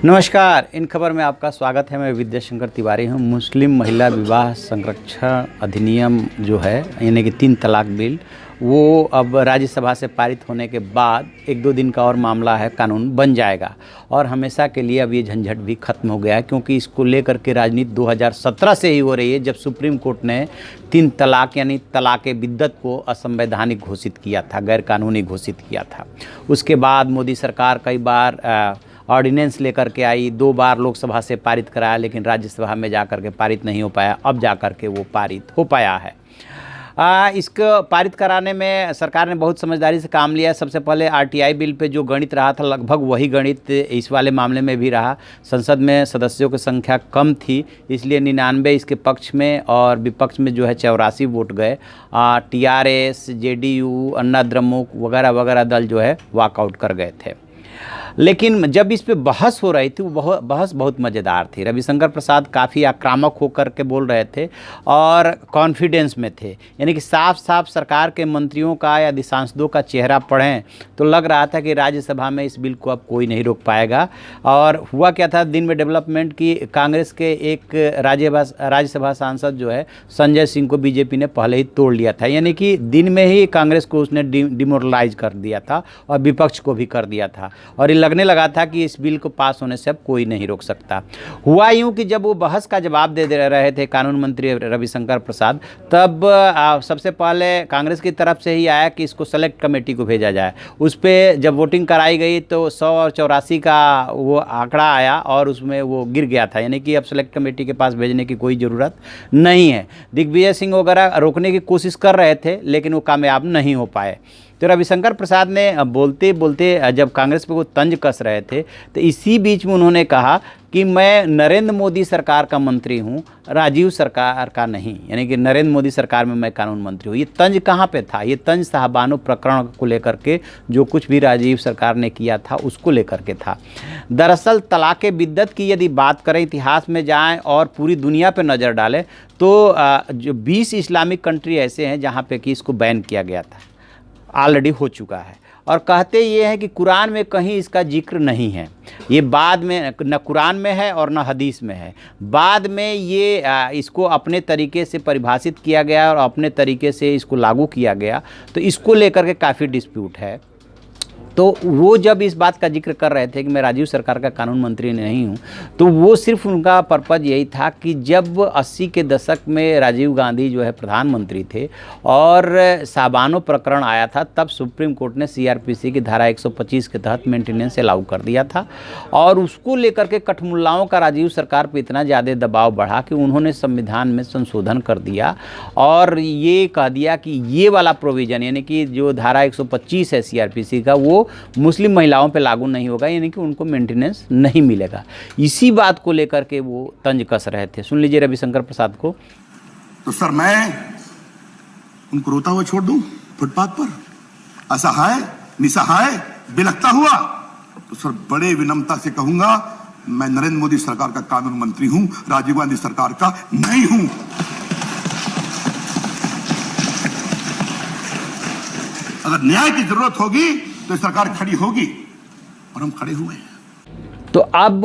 नमस्कार। इन खबर में आपका स्वागत है। मैं विद्याशंकर तिवारी हूँ। मुस्लिम महिला विवाह संरक्षण अधिनियम जो है यानी कि 3 तलाक बिल, वो अब राज्यसभा से पारित होने के बाद 1-2 दिन का और मामला है, कानून बन जाएगा और हमेशा के लिए अब ये झंझट भी खत्म हो गया है, क्योंकि इसको लेकर के राजनीति 2017 से ही हो रही है, जब सुप्रीम कोर्ट ने 3 तलाक यानी तलाक़ बिद्दत को असंवैधानिक घोषित किया था, गैर कानूनी घोषित किया था। उसके बाद मोदी सरकार कई बार ऑर्डिनेंस लेकर के आई, 2 बार लोकसभा से पारित कराया, लेकिन राज्यसभा में जाकर के पारित नहीं हो पाया। अब जाकर के वो पारित हो पाया है। इसको पारित कराने में सरकार ने बहुत समझदारी से काम लिया। सबसे पहले आरटीआई बिल पे जो गणित रहा था, लगभग वही गणित इस वाले मामले में भी रहा। संसद में सदस्यों की संख्या कम थी, इसलिए 99 इसके पक्ष में और विपक्ष में जो है 84 वोट गए। टीआरएस, जेडीयू, अन्ना द्रमुक वगैरह वगैरह दल जो है वॉकआउट कर गए थे। लेकिन जब इस पे बहस हो रही थी, वो बहस बहुत मज़ेदार थी। रविशंकर प्रसाद काफ़ी आक्रामक होकर के बोल रहे थे और कॉन्फिडेंस में थे, यानी कि साफ साफ सरकार के मंत्रियों का या सांसदों का चेहरा पढ़ें तो लग रहा था कि राज्यसभा में इस बिल को अब कोई नहीं रोक पाएगा। और हुआ क्या था दिन में डेवलपमेंट की, कांग्रेस के एक राज्यसभा सांसद जो है संजय सिंह को बीजेपी ने पहले ही तोड़ लिया था, यानी कि दिन में ही कांग्रेस को उसने डिमोरलाइज कर दिया था और विपक्ष को भी कर दिया था। और लगने लगा था कि इस बिल को पास होने से अब कोई नहीं रोक सकता। हुआ यूं कि जब वो बहस का जवाब दे रहे थे कानून मंत्री रविशंकर प्रसाद, तब सबसे पहले कांग्रेस की तरफ से ही आया कि इसको सेलेक्ट कमेटी को भेजा जाए। उस पर जब वोटिंग कराई गई तो 184 का वो आंकड़ा आया और उसमें वो गिर गया था, यानी कि अब सेलेक्ट कमेटी के पास भेजने की कोई ज़रूरत नहीं है। दिग्विजय सिंह वगैरह रोकने की कोशिश कर रहे थे, लेकिन वो कामयाब नहीं हो पाए। तो रविशंकर प्रसाद ने बोलते बोलते जब कांग्रेस पे वो तंज कस रहे थे, तो इसी बीच में उन्होंने कहा कि मैं नरेंद्र मोदी सरकार का मंत्री हूं, राजीव सरकार का नहीं, यानी कि नरेंद्र मोदी सरकार में मैं कानून मंत्री हूं। ये तंज कहाँ पे था? ये तंज साहबानो प्रकरण को लेकर के, जो कुछ भी राजीव सरकार ने किया था उसको लेकर के था। दरअसल तलाक़ बिद्दत की यदि बात करें, इतिहास में जाएँ और पूरी दुनिया पर नज़र डालें तो जो 20 इस्लामिक कंट्री ऐसे हैं जहाँ पर कि इसको बैन किया गया था, ऑलरेडी हो चुका है। और कहते ये हैं कि कुरान में कहीं इसका जिक्र नहीं है। ये बाद में न कुरान में है और न हदीस में है। बाद में ये इसको अपने तरीके से परिभाषित किया गया और अपने तरीके से इसको लागू किया गया, तो इसको लेकर के काफ़ी डिस्प्यूट है। तो वो जब इस बात का जिक्र कर रहे थे कि मैं राजीव सरकार का कानून मंत्री नहीं हूँ, तो वो सिर्फ उनका पर्पज़ यही था कि जब 80 के दशक में राजीव गांधी जो है प्रधानमंत्री थे और साबानो प्रकरण आया था, तब सुप्रीम कोर्ट ने सीआरपीसी की धारा 125 के तहत मेंटेनेंस अलाउ कर दिया था। और उसको लेकर के कठमुल्लाओं का राजीव सरकार पर इतना ज़्यादा दबाव बढ़ा कि उन्होंने संविधान में संशोधन कर दिया और ये कह दिया कि ये वाला प्रोविज़न, यानी कि जो धारा 125 है सीआरपीसी का, वो मुस्लिम महिलाओं पे लागू नहीं होगा, यानी कि उनको मेंटेनेंस नहीं मिलेगा। इसी बात को लेकर के वो तंज कस रहे थे। सुन लीजिए रविशंकर प्रसाद को। तो सर मैं उनको रोता हुआ छोड़ दूं फुटपाथ पर, असहाय निसहाय बिलखता हुआ? तो सर बड़े विनम्रता से कहूंगा, मैं नरेंद्र मोदी सरकार का कानून मंत्री हूं, राजीव गांधी सरकार का नहीं हूं। अगर न्याय की जरूरत होगी तो सरकार खड़ी होगी और हम खड़े हुए हैं। तो अब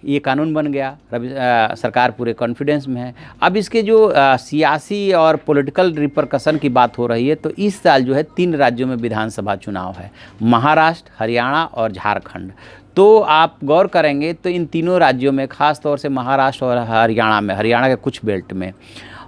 ये कानून बन गया। सरकार पूरे कॉन्फिडेंस में है। अब इसके जो सियासी और पॉलिटिकल रिपरकशन की बात हो रही है, तो इस साल जो है 3 राज्यों में विधानसभा चुनाव है, महाराष्ट्र, हरियाणा और झारखंड। तो आप गौर करेंगे तो इन तीनों राज्यों में, ख़ास तौर से महाराष्ट्र और हरियाणा में, हरियाणा के कुछ बेल्ट में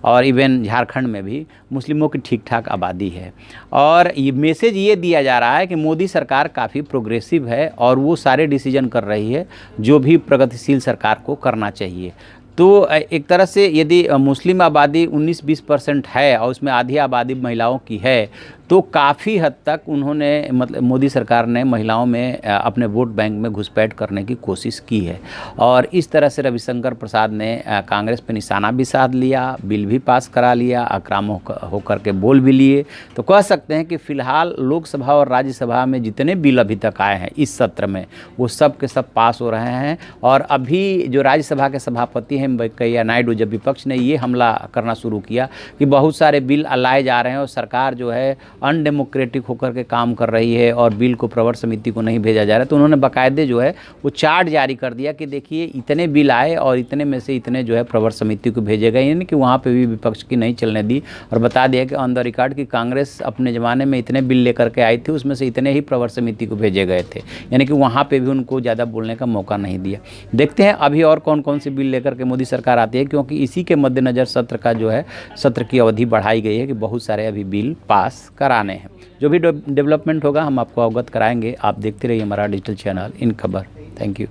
और इवन झारखंड में भी मुस्लिमों की ठीक ठाक आबादी है। और ये मैसेज ये दिया जा रहा है कि मोदी सरकार काफ़ी प्रोग्रेसिव है और वो सारे डिसीजन कर रही है जो भी प्रगतिशील सरकार को करना चाहिए। तो एक तरह से यदि मुस्लिम आबादी 19-20% है और उसमें आधी आबादी महिलाओं की है, तो काफ़ी हद तक उन्होंने, मतलब मोदी सरकार ने महिलाओं में अपने वोट बैंक में घुसपैठ करने की कोशिश की है। और इस तरह से रविशंकर प्रसाद ने कांग्रेस पे निशाना भी साध लिया, बिल भी पास करा लिया, आक्रामक होकर के बोल भी लिए। तो कह सकते हैं कि फ़िलहाल लोकसभा और राज्यसभा में जितने बिल अभी तक आए हैं इस सत्र में, वो सब के सब पास हो रहे हैं। और अभी जो राज्यसभा के सभापति हैं वेंकैया नायडू, जब विपक्ष ने ये हमला करना शुरू किया कि बहुत सारे बिल लाए जा रहे हैं और सरकार जो है अनडेमोक्रेटिक होकर के काम कर रही है और बिल को प्रवर समिति को नहीं भेजा जा रहा है। तो उन्होंने बाकायदे जो है वो चार्ट जारी कर दिया कि देखिए इतने बिल आए और इतने में से इतने जो है प्रवर समिति को भेजे गए, यानी कि वहाँ पे भी विपक्ष की नहीं चलने दी और बता दिया कि ऑन द रिकॉर्ड कि कांग्रेस अपने ज़माने में इतने बिल लेकर के आई थी, उसमें से इतने ही प्रवर समिति को भेजे गए थे, यानी कि वहाँ पे भी उनको ज़्यादा बोलने का मौका नहीं दिया। देखते हैं अभी और कौन कौन सी बिल लेकर के मोदी सरकार आती है, क्योंकि इसी के मद्देनज़र सत्र का जो है सत्र की अवधि बढ़ाई गई है कि बहुत सारे अभी बिल पास कराने हैं। जो भी डेवलपमेंट होगा हम आपको अवगत कराएंगे। आप देखते रहिए हमारा डिजिटल चैनल इन खबर। Thank you.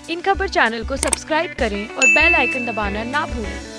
इन खबर चैनल को सब्सक्राइब करें और बेल आइकन दबाना ना भूलें।